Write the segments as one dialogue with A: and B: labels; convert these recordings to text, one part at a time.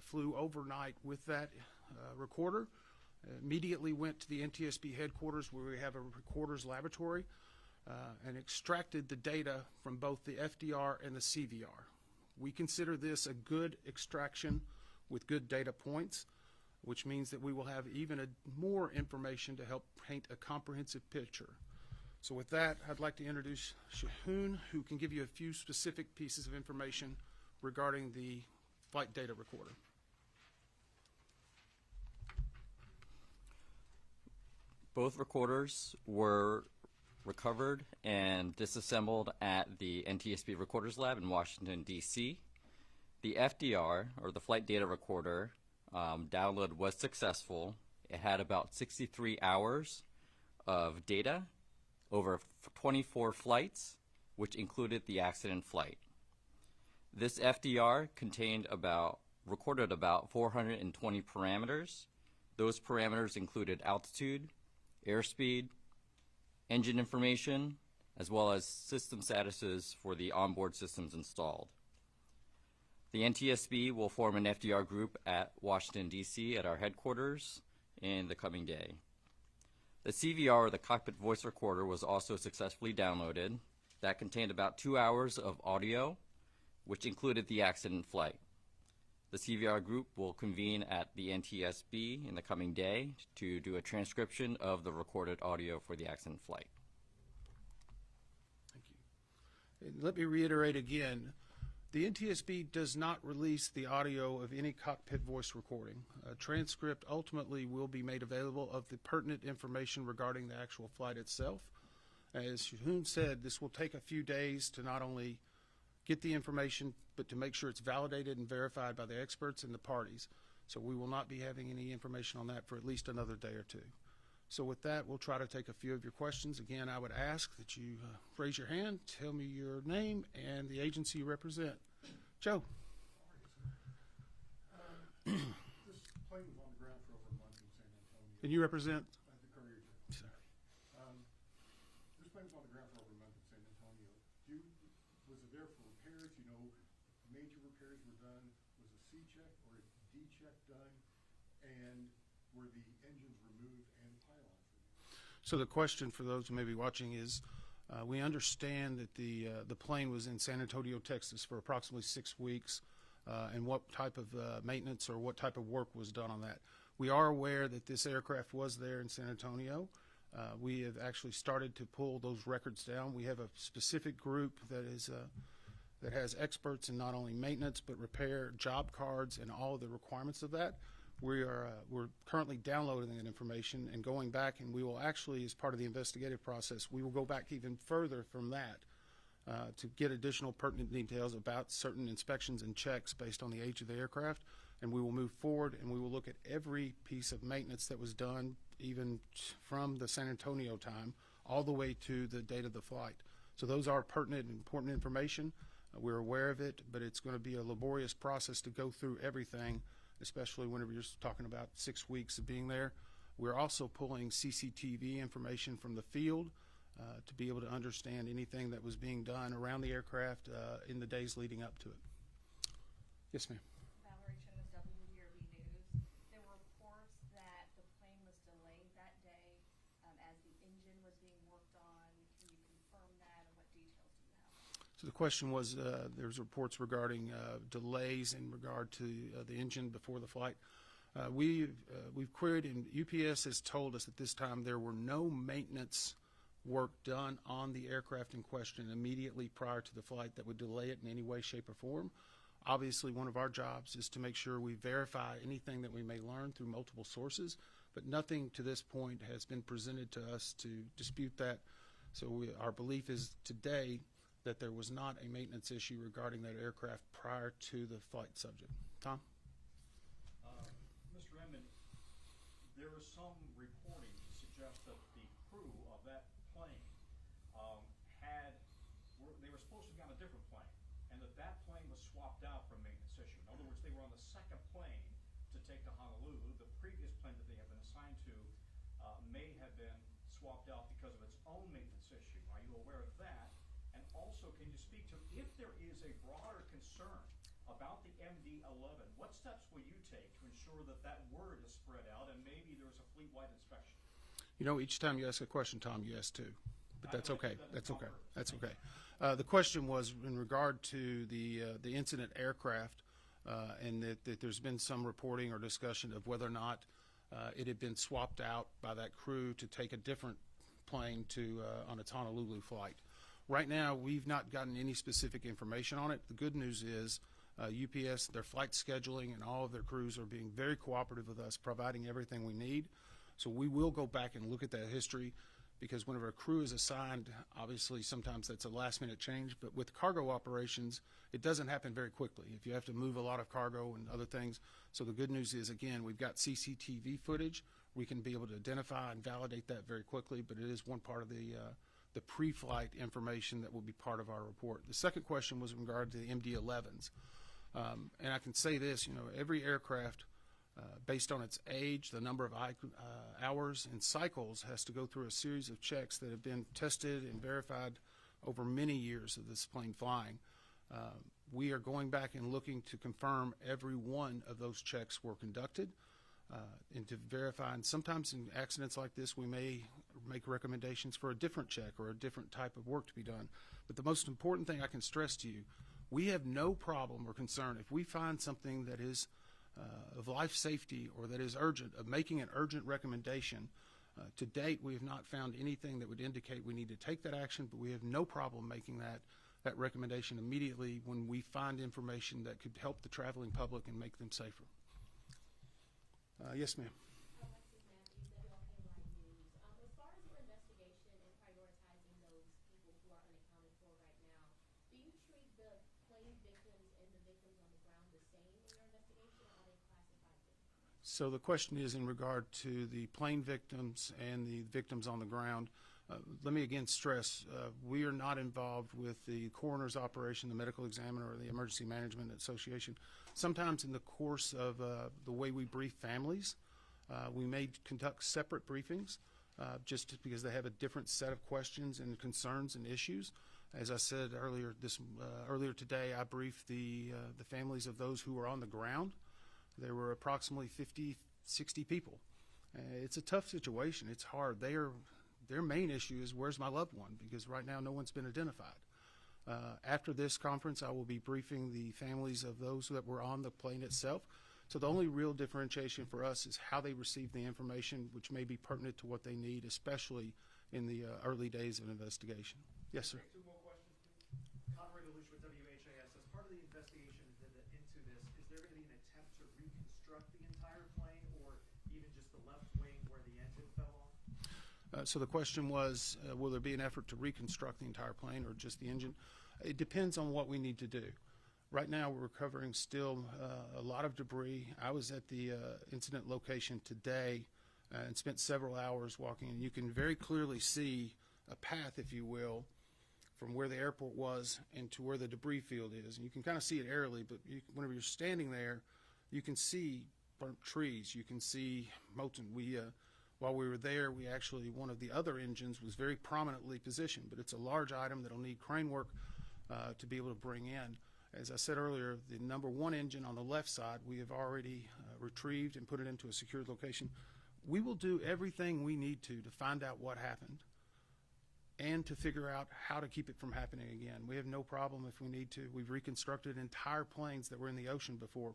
A: flew overnight with that recorder, immediately went to the NTSB headquarters where we have a recorder's laboratory, and extracted the data from both the FDR and the CVR. We consider this a good extraction with good data points, which means that we will have even more information to help paint a comprehensive picture. So with that, I'd like to introduce Shahoon, who can give you a few specific pieces of information regarding the flight data recorder.
B: Both recorders were recovered and disassembled at the NTSB Recorders Lab in Washington, D.C. The FDR, or the flight data recorder, download was successful. It had about 63 hours of data over 24 flights, which included the accident flight. This FDR recorded about 420 parameters. Those parameters included altitude, airspeed, engine information, as well as system statuses for the onboard systems installed. The NTSB will form an FDR group at Washington, D.C. at our headquarters in the coming day. The CVR, or the cockpit voice recorder, was also successfully downloaded. That contained about 2 hours of audio, which included the accident flight. The CVR group will convene at the NTSB in the coming day to do a transcription of the recorded audio for the accident flight.
A: Thank you. And let me reiterate again, the NTSB does not release the audio of any cockpit voice recording. A transcript ultimately will be made available of the pertinent information regarding the actual flight itself. As Shahoon said, this will take a few days to not only get the information, but to make sure it's validated and verified by the experts and the parties. So we will not be having any information on that for at least another day or two. So with that, we'll try to take a few of your questions. Again, I would ask that you raise your hand, tell me your name and the agency you represent. Joe.
C: This plane was on the ground for over a month in San Antonio.
A: And you represent?
C: The Courier.
A: Sir.
C: This plane was on the ground for over a month in San Antonio. Was it there for repairs? You know, major repairs were done. Was a C check or a D check done? And were the engines removed and pylons removed?
A: So the question for those who may be watching is, we understand that the plane was in San Antonio, Texas for approximately 6 weeks, and what type of maintenance or what type of work was done on that. We are aware that this aircraft was there in San Antonio. We have actually started to pull those records down. We have a specific group that has experts in not only maintenance but repair, job cards, and all of the requirements of that. We're currently downloading that information and going back, and we will actually, as part of the investigative process, we will go back even further from that to get additional pertinent details about certain inspections and checks based on the age of the aircraft, and we will move forward and we will look at every piece of maintenance that was done, even from the San Antonio time all the way to the date of the flight. So those are pertinent and important information. We're aware of it, but it's going to be a laborious process to go through everything, especially whenever you're talking about 6 weeks of being there. We're also pulling CCTV information from the field to be able to understand anything that was being done around the aircraft in the days leading up to it. Yes, ma'am.
D: Valerie Chen with WDRB News. There were reports that the plane was delayed that day as the engine was being worked on. Can you confirm that, and what details do you have?
A: So the question was, there's reports regarding delays in regard to the engine before the flight. We've queried, and UPS has told us at this time there were no maintenance work done on the aircraft in question immediately prior to the flight that would delay it in any way, shape, or form. Obviously, one of our jobs is to make sure we verify anything that we may learn through multiple sources, but nothing to this point has been presented to us to dispute that. So our belief is today that there was not a maintenance issue regarding that aircraft prior to the flight subject. Tom?
E: Mr. Emmett, there was some reporting to suggest that the crew of that plane they were supposed to be on a different plane, and that plane was swapped out for a maintenance issue. In other words, they were on the second plane to take to Honolulu. The previous plane that they had been assigned to may have been swapped out because of its own maintenance issue. Are you aware of that? And also, can you speak to if there is a broader concern about the MD-11, what steps will you take to ensure that that word is spread out and maybe there's a fleet-wide inspection?
A: You know, each time you ask a question, Tom, you ask two. But that's okay. That's okay. That's okay.
E: Thank
A: The question was in regard to the incident aircraft, and that there's been some reporting or discussion of whether or not it had been swapped out by that crew to take a different plane to on its Honolulu flight. Right now, we've not gotten any specific information on it. The good news is UPS, their flight scheduling and all of their crews are being very cooperative with us, providing everything we need. So we will go back and look at that history, because whenever a crew is assigned, obviously sometimes that's a last-minute change. But with cargo operations, it doesn't happen very quickly if you have to move a lot of cargo and other things. So the good news is, again, we've got CCTV footage. We can be able to identify and validate that very quickly, but it is one part of the pre-flight information that will be part of our report. The second question was in regard to the MD-11s. And I can say this, you know, every aircraft, based on its age, the number of hours and cycles, has to go through a series of checks that have been tested and verified over many years of this plane flying. We are going back and looking to confirm every one of those checks were conducted, and to verify. And sometimes in accidents like this, we may make recommendations for a different check or a different type of work to be done. But the most important thing I can stress to you, we have no problem or concern if we find something that is of life safety or that is urgent, of making an urgent recommendation. To date, we have not found anything that would indicate we need to take that action, but we have no problem making that recommendation immediately when we find information that could help the traveling public and make them safer. Yes, ma'am.
F: Alexis Matthews, WLKY News. As far as your investigation and prioritizing those people who are unaccounted for right now, do you treat the plane victims and the victims on the ground the same in your investigation, or are they classified differently?
A: So the question is in regard to the plane victims and the victims on the ground. Let me again stress, we are not involved with the coroner's operation, the medical examiner, or the emergency management association. Sometimes in the course of the way we brief families, we may conduct separate briefings just because they have a different set of questions and concerns and issues. As I said earlier today, I briefed the families of those who were on the ground. There were approximately 50, 60 people. It's a tough situation. It's hard. Their main issue is, where's my loved one? Because right now no one's been identified. After this conference, I will be briefing the families of those that were on the plane itself. So the only real differentiation for us is how they receive the information, which may be pertinent to what they need, especially in the early days of investigation. Yes, sir.
G: Two more questions, please. Conrad Deluche with WHAS. As part of the investigation into this, is there going to be an attempt to reconstruct the entire plane, or even just the left wing where the engine fell off?
A: So the question was, will there be an effort to reconstruct the entire plane or just the engine? It depends on what we need to do. Right now, we're recovering still a lot of debris. I was at the incident location today and spent several hours walking, and you can very clearly see a path, if you will, from where the airport was and to where the debris field is. And you can kind of see it aerially, but whenever you're standing there, you can see burnt trees. You can see molten. While we were there, we actually, one of the other engines was very prominently positioned, but it's a large item that'll need crane work to be able to bring in. As I said earlier, the number one engine on the left side, we have already retrieved and put it into a secured location. We will do everything we need to find out what happened and to figure out how to keep it from happening again. We have no problem if we need to. We've reconstructed entire planes that were in the ocean before.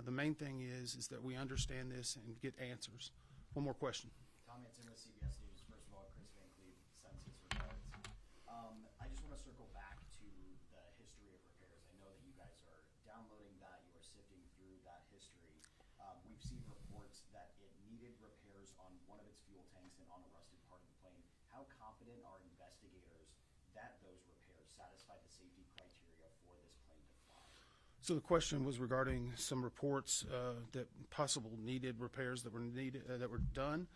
A: The main thing is that we understand this and get answers. One more question.
H: Tom Hanson with CBS News. First of all, Chris Van Cleve sends his regards. I just want to circle back to the history of repairs. I know that you guys are downloading that, you are sifting through that history. We've seen reports that it needed repairs on one of its fuel tanks and on a rusted part of the plane. How confident are investigators that those repairs satisfy the safety criteria for this plane to fly?
A: So the question was regarding some reports that possible needed repairs that were done.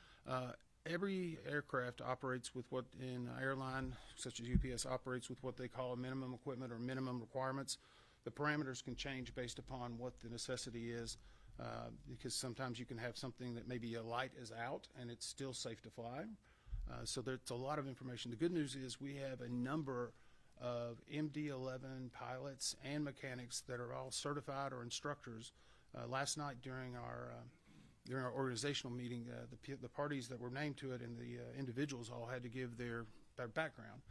A: Every aircraft operates with what in airline, such as UPS, operates with what they call a minimum equipment or minimum requirements. The parameters can change based upon what the necessity is, because sometimes you can have something that maybe a light is out and it's still safe to fly. So there's a lot of information. The good news is we have a number of MD-11 pilots and mechanics that are all certified or instructors. Last night during our organizational meeting, the parties that were named to it and the individuals all had to give their background.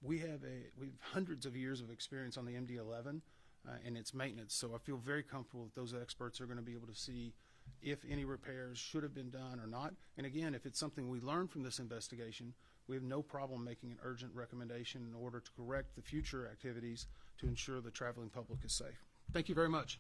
A: We have hundreds of years of experience on the MD-11 and its maintenance, so I feel very comfortable that those experts are going to be able to see if any repairs should have been done or not. And again, if it's something we learn from this investigation, we have no problem making an urgent recommendation in order to correct the future activities to ensure the traveling public is safe. Thank you very much.